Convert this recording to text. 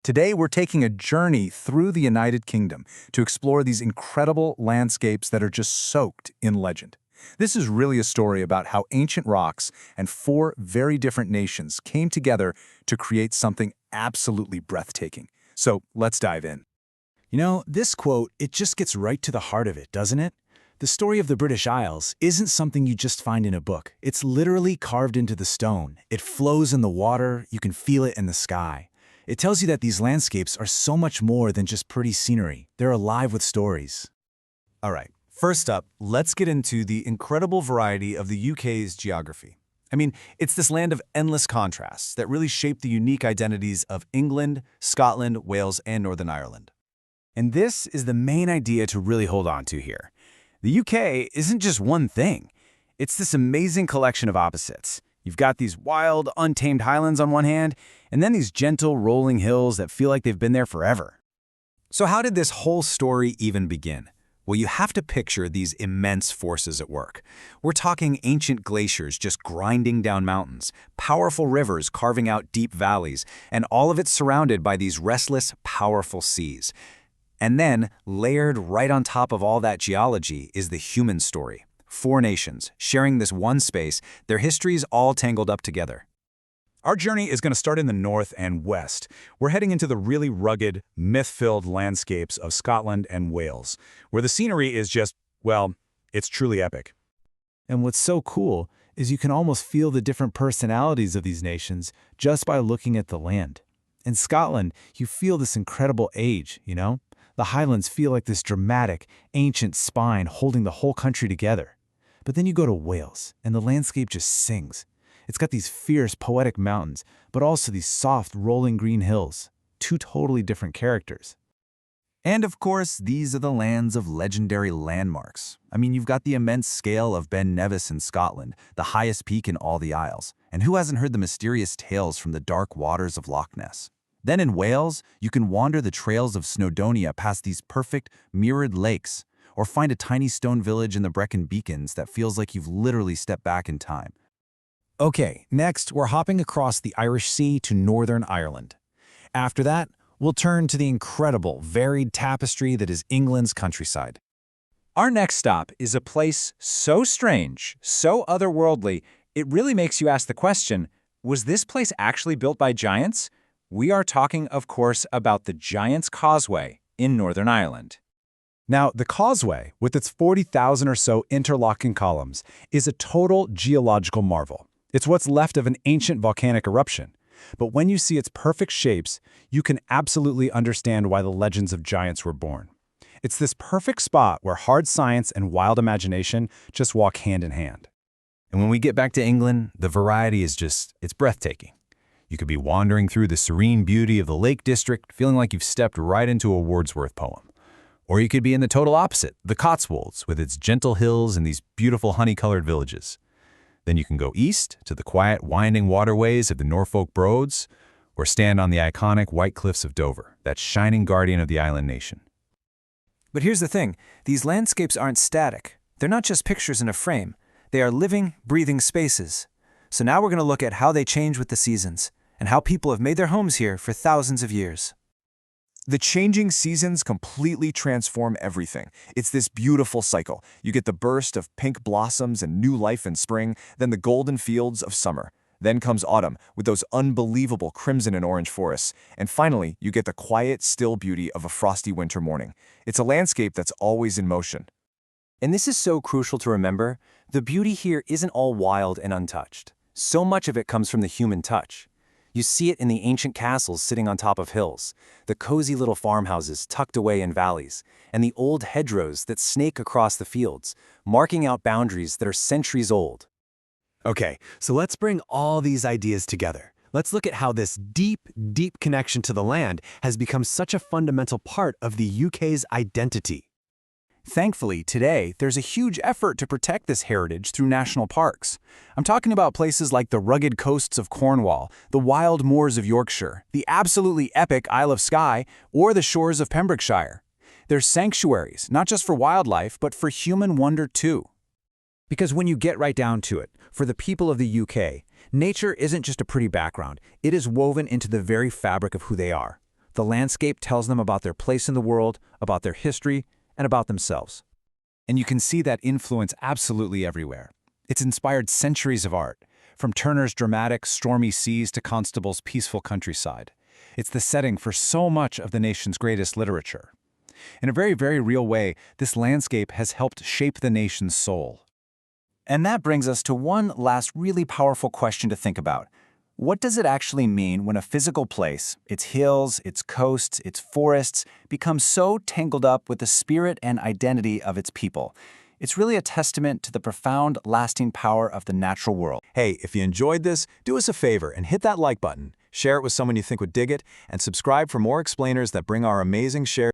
Today, we're taking a journey through the United Kingdom to explore these incredible landscapes that are just soaked in legend. This is really a story about how ancient rocks and four very different nations came together to create something absolutely breathtaking. So let's dive in. This quote, it just gets right to the heart of it, doesn't it? The story of the British Isles isn't something you just find in a book. It's literally carved into the stone. It flows in the water, you can feel it in the sky. It tells you that these landscapes are so much more than just pretty scenery. They're alive with stories. All right, first up, let's get into the incredible variety of the UK's geography. It's this land of endless contrasts that really shape the unique identities of England, Scotland, Wales, and Northern Ireland. And this is the main idea to really hold on to here. The UK isn't just one thing. It's this amazing collection of opposites. You've got these wild, untamed highlands on one hand, and then these gentle, rolling hills that feel like they've been there forever. So how did this whole story even begin? Well, you have to picture these immense forces at work. We're talking ancient glaciers just grinding down mountains, powerful rivers carving out deep valleys, and all of it surrounded by these restless, powerful seas. And then, layered right on top of all that geology is the human story. Four nations, sharing this one space, their histories all tangled up together. Our journey is going to start in the north and west. We're heading into the really rugged, myth-filled landscapes of Scotland and Wales, where the scenery is just, well, it's truly epic. And what's so cool is you can almost feel the different personalities of these nations just by looking at the land. In Scotland, you feel this incredible age, The Highlands feel like this dramatic, ancient spine holding the whole country together. But then you go to Wales, and the landscape just sings. It's got these fierce, poetic mountains, but also these soft, rolling green hills. Two totally different characters. And of course, these are the lands of legendary landmarks. You've got the immense scale of Ben Nevis in Scotland, the highest peak in all the Isles. And who hasn't heard the mysterious tales from the dark waters of Loch Ness? Then in Wales, you can wander the trails of Snowdonia past these perfect, mirrored lakes, or find a tiny stone village in the Brecon Beacons that feels like you've literally stepped back in time. Okay, next we're hopping across the Irish Sea to Northern Ireland. After that, we'll turn to the incredible, varied tapestry that is England's countryside. Our next stop is a place so strange, so otherworldly, it really makes you ask the question, was this place actually built by giants? We are talking, of course, about the Giant's Causeway in Northern Ireland. Now, the causeway, with its 40,000 or so interlocking columns, is a total geological marvel. It's what's left of an ancient volcanic eruption. But when you see its perfect shapes, you can absolutely understand why the legends of giants were born. It's this perfect spot where hard science and wild imagination just walk hand in hand. And when we get back to England, the variety is it's breathtaking. You could be wandering through the serene beauty of the Lake District, feeling like you've stepped right into a Wordsworth poem. Or you could be in the total opposite, the Cotswolds, with its gentle hills and these beautiful honey-colored villages. Then you can go east to the quiet, winding waterways of the Norfolk Broads, or stand on the iconic white cliffs of Dover, that shining guardian of the island nation. But here's the thing, these landscapes aren't static. They're not just pictures in a frame. They are living, breathing spaces. So now we're going to look at how they change with the seasons, and how people have made their homes here for thousands of years. The changing seasons completely transform everything. It's this beautiful cycle. You get the burst of pink blossoms and new life in spring, then the golden fields of summer. Then comes autumn, with those unbelievable crimson and orange forests. And finally, you get the quiet, still beauty of a frosty winter morning. It's a landscape that's always in motion. And this is so crucial to remember. The beauty here isn't all wild and untouched. So much of it comes from the human touch. You see it in the ancient castles sitting on top of hills, the cozy little farmhouses tucked away in valleys, and the old hedgerows that snake across the fields, marking out boundaries that are centuries old. Okay, so let's bring all these ideas together. Let's look at how this deep, deep connection to the land has become such a fundamental part of the UK's identity. Thankfully, today, there's a huge effort to protect this heritage through national parks. I'm talking about places like the rugged coasts of Cornwall, the wild moors of Yorkshire, the absolutely epic Isle of Skye, or the shores of Pembrokeshire. They're sanctuaries, not just for wildlife, but for human wonder too. Because when you get right down to it, for the people of the UK, nature isn't just a pretty background, it is woven into the very fabric of who they are. The landscape tells them about their place in the world, about their history, and about themselves. And you can see that influence absolutely everywhere. It's inspired centuries of art, from Turner's dramatic, stormy seas to Constable's peaceful countryside. It's the setting for so much of the nation's greatest literature. In a very, very real way, this landscape has helped shape the nation's soul. And that brings us to one last really powerful question to think about. What does it actually mean when a physical place, its hills, its coasts, its forests, becomes so tangled up with the spirit and identity of its people? It's really a testament to the profound, lasting power of the natural world. Hey, if you enjoyed this, do us a favor and hit that like button, share it with someone you think would dig it, and subscribe for more explainers that bring our amazing share